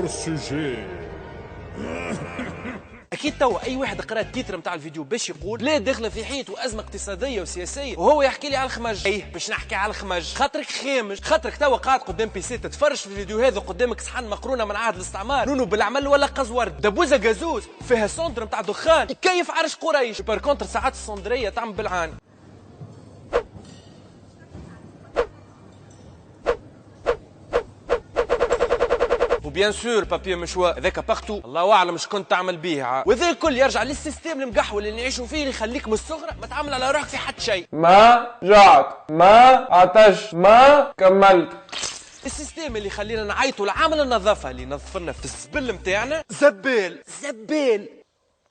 sujet. اكيد توا اي واحد قرا التيتر نتاع الفيديو باش يقول لا داخله في حيط وازمه اقتصاديه وسياسيه وهو يحكي لي على الخمج. ايه باش نحكي على الخمج خاطرك خامج، خاطرك توا قاعد قدام بيسي تتفرج في الفيديو هذا قدامك صحن مقرونه من عهد الاستعمار نونو بالعمل ولا قزورد دبوزه جازوز فيها سوندر نتاع دخان يكيف عرش قريش. بار كونتر ساعات السوندريه تعمل بالعاني. وبيان سور بابي مشوا هذاك باغتو الله اعلم شكون تعمل بيه وذا الكل يرجع للسيستم المقحول اللي نعيشوا فيه اللي يخليك من الصغر ما تعمل على روحك في حد شيء. ما جعت، ما عطش، ما كملت. السيستم اللي يخلينا نعيطوا لعامل النظافه اللي ينظف لنا في الزبل نتاعنا زبال زبال.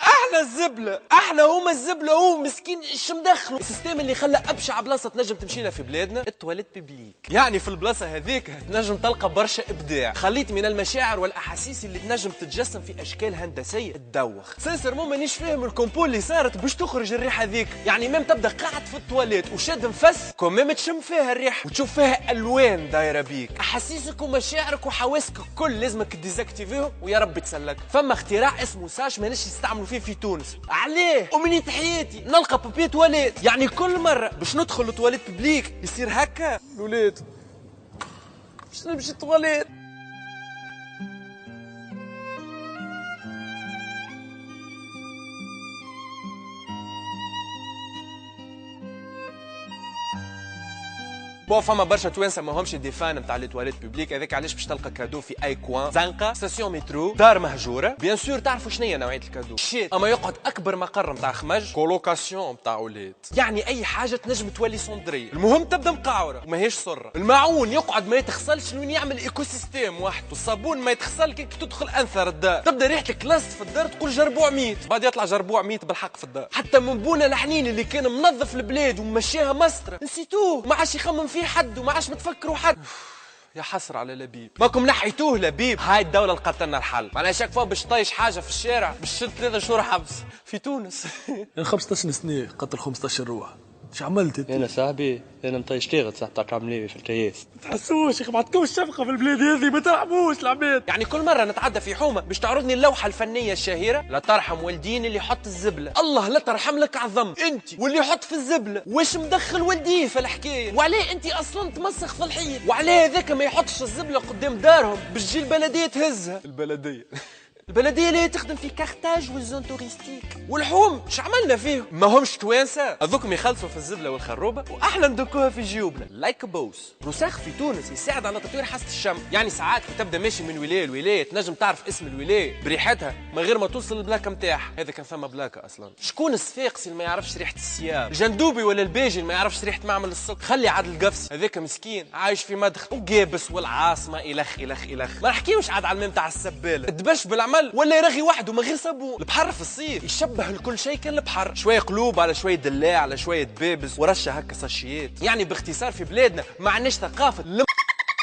احنا الزبله، احنا هما الزبله، هو مسكين ايش مدخله. السيستم اللي خلى ابشع بلاصه تنجم تمشينا في بلادنا التواليت بيبليك، يعني في البلاصه هذيك تنجم تلقى برشا ابداع، خليط من المشاعر والاحاسيس اللي تنجم تتجسم في اشكال هندسيه تدوخ. سنسر مانيش فاهم الكومبو اللي صارت باش تخرج الريحه هذيك، يعني ميم تبدا قاعد في التواليت وشاد نفس كوميم تشم فيها الريحه وتشوف فيها الوان دايره بيك، احاسيسك ومشاعرك وحواسك الكل لازمك ديزاكتيفيهم ويا رب تسلك. فما اختراع اسمه ساش ماناش يستعملوا فيه في تونس، عليه أمنية حياتي نلقى بابي تواليت، يعني كل مرة باش ندخل لتواليت ببليك يصير هكا الولاد باش نمشي تواليت. بون فما برشا توانسه ماهمش دي فان نتاع لي تواليت بوبليك، هذاك علاش باش تلقى كادو في اي كوان، زنقه، ستاسيون مترو، دار مهجوره. بيان سور تعرفوا شنو هي نوعيه الكادو؟ شيت، اما يقعد اكبر مقر نتاع خمج، كولوكاسيون نتاع ولاد، يعني اي حاجه تنجم تولي صندريه، المهم تبدا مقعوره وماهيش سره. الماعون يقعد ما يتغسلش وين يعمل ايكو سيستيم واحد، والصابون ما يتغسل كي تدخل انثر الدار، تبدا ريحه الكلاست في الدار تقول جربوع ميت، بعد يطلع جربوع ميت بالحق في الدار. حتى من بونا الحنين اللي كان منظف البلاد ومشيها مسطره نسيتوه، ما عادش يخمم فيه حد وما عادش تفكروا حد. يا حسرة على لبيب، ماكم نحيتوه لبيب. هاي الدولة لقات لنا الحل، معناها شاك فوا باش طايش حاجة في الشارع باش تشد 3 شهور حبس في تونس. انا 15 سنة قتل 15 روح، ايش عملت انت؟ انا صاحبي انا مطيش تيغت صاحبتك عامل في الكياس. تحسوش يا اخي ما عندكوش شفقة في البلاد هذه، ما ترحموش العباد. يعني كل مرة نتعدى في حومة باش تعرضني اللوحة الفنية الشهيرة لا ترحم والدين اللي يحط الزبلة، الله لا ترحم لك عظم انت واللي يحط في الزبلة، واش مدخل والديه في الحكاية؟ وعليه انت اصلا تمسخ في الحيط؟ وعليه هذاك ما يحطش الزبلة قدام دارهم باش تجي البلدية تهزها؟ البلدية البلديه اللي تخدم في كارتاج والزون توريستيك. والحوم اش عملنا فيهم؟ ما همش توانسه، هذوكم يخلصوا في الزبله والخروبه واحنا ندكوها في جيوبنا لايك بوس. رساخ في تونس يساعد على تطوير حاسه الشم، يعني ساعات كي تبدا ماشي من ولايه لولايه تنجم تعرف اسم الولايه بريحتها من غير ما توصل للبلاكه نتاعها. هذا كان فما بلاكه اصلا. شكون الصفاقسي اللي ما يعرفش ريحه السيار؟ الجندوبي ولا الباجي اللي ما يعرفش ريحه معمل السكر؟ خلي عاد القفص هذاك مسكين عايش في مدخل وقابس والعاصمه الخ الخ الخ. ما نحكيوش عاد على الميم تاع السباله تدبش بالعمل ولا يرغي وحده من غير صابون. البحر في الصيف يشبه لكل شيء كان البحر، شويه قلوب على شويه دلاع على شويه بيبز ورشه هكا ساشيات. يعني باختصار في بلادنا ما عندناش ثقافه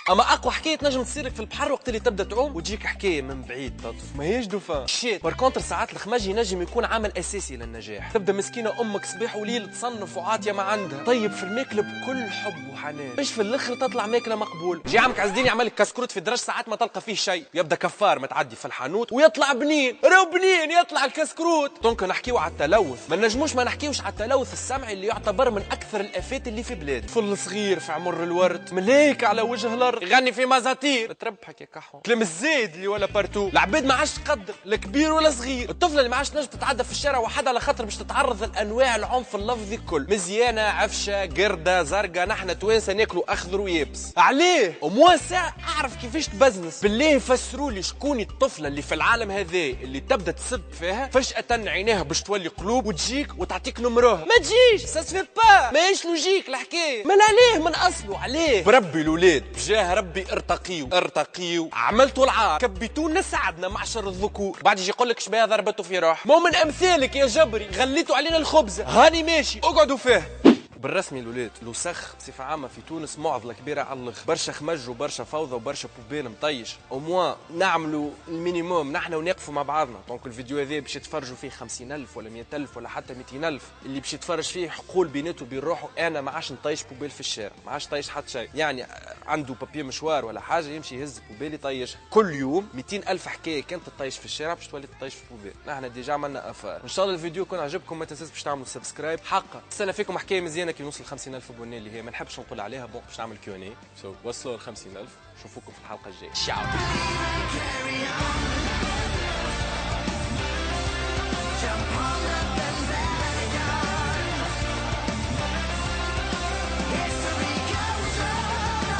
اما اقوى حكايه تنجم تصير لك في البحر وقت اللي تبدا تعوم وتجيك حكايه من بعيد تطف ما هيش دوفان شيت. بار كونتر ساعات الخماج ينجم يكون عامل اساسي للنجاح. تبدا مسكينه امك صباح وليل تصنف وعاطيه ما عندها، طيب في الماكله بكل حب وحنان باش في الاخر تطلع ماكله مقبول. جي عمك عزدين يعمل لك كسكروت في الدرج ساعات ما تلقى فيه شيء، يبدا كفار ما تعدي في الحانوت ويطلع بنين، راهو بنين يطلع الكسكروت. دونك نحكيو على التلوث، ما نجموش ما نحكيوش على التلوث السمعي اللي يعتبر من اكثر الافات اللي في بلاد. طفل صغير في عمر الورد ملاك على وجه الارض يغني في مزاتير تربحك يا كحو، كلام الزايد اللي ولا بارتو. العباد ما عادش تقدر لا كبير ولا صغير، الطفله اللي ما عادش تنجم تتعدى في الشارع وحدها على خاطر باش تتعرض لانواع العنف اللفظي الكل، مزيانه عفشه قرده زرقاء. نحن توانسه ناكلوا اخضر ويابس. عليه وموا ساعه اعرف كيفاش تبزنس. بالله فسروا لي شكون الطفله اللي في العالم هذا اللي تبدا تسب فيها فجاه عينيها باش تولي قلوب وتجيك وتعطيك نمروها؟ ما تجيش سا سفي با، ماهيش لوجيك الحكايه. من عليه من اصله عليه بربي الولاد بجاه ربي ارتقيو عملتوا العار كبيتونا سعدنا معشر الذكور. بعد يجي يقول لك شبيه ضربته في روح. مو من امثالك يا جبري غليتوا علينا الخبزه، هاني ماشي اقعدوا فيه. بالرسمي الولاد الوسخ بصفه عامه في تونس معضله كبيره على الاخر، برشا خمج وبرشا فوضى وبرشا بوبيل مطيش. او موان نعملوا المينيموم نحن ونقفوا مع بعضنا. دونك الفيديو هذا باش يتفرجوا فيه 50,000 ولا 100,000 ولا حتى 200,000، اللي باش يتفرج فيه حقول بيناتو وبين روحه انا ما عادش نطيش بوبيل في الشارع، ما عادش طيش حتى شيء. يعني عنده بابي مشوار ولا حاجه يمشي يهز بوبيل يطيشها كل يوم. 200,000 حكايه كانت تطيش في الشارع باش تولي تطيش في بوبيل. نحن ديجا عملنا افار. ان شاء الله الفيديو يكون عجبكم، ما تنساش باش تعملوا سبسكرايب. حقا استنى فيكم حكايه مزيانه كي نوصل 50,000 ابوني اللي هي ما نحبش نقول عليها. بون باش نعمل كيو ان اي، وصلوا ل 50,000. نشوفوكم في الحلقه الجايه.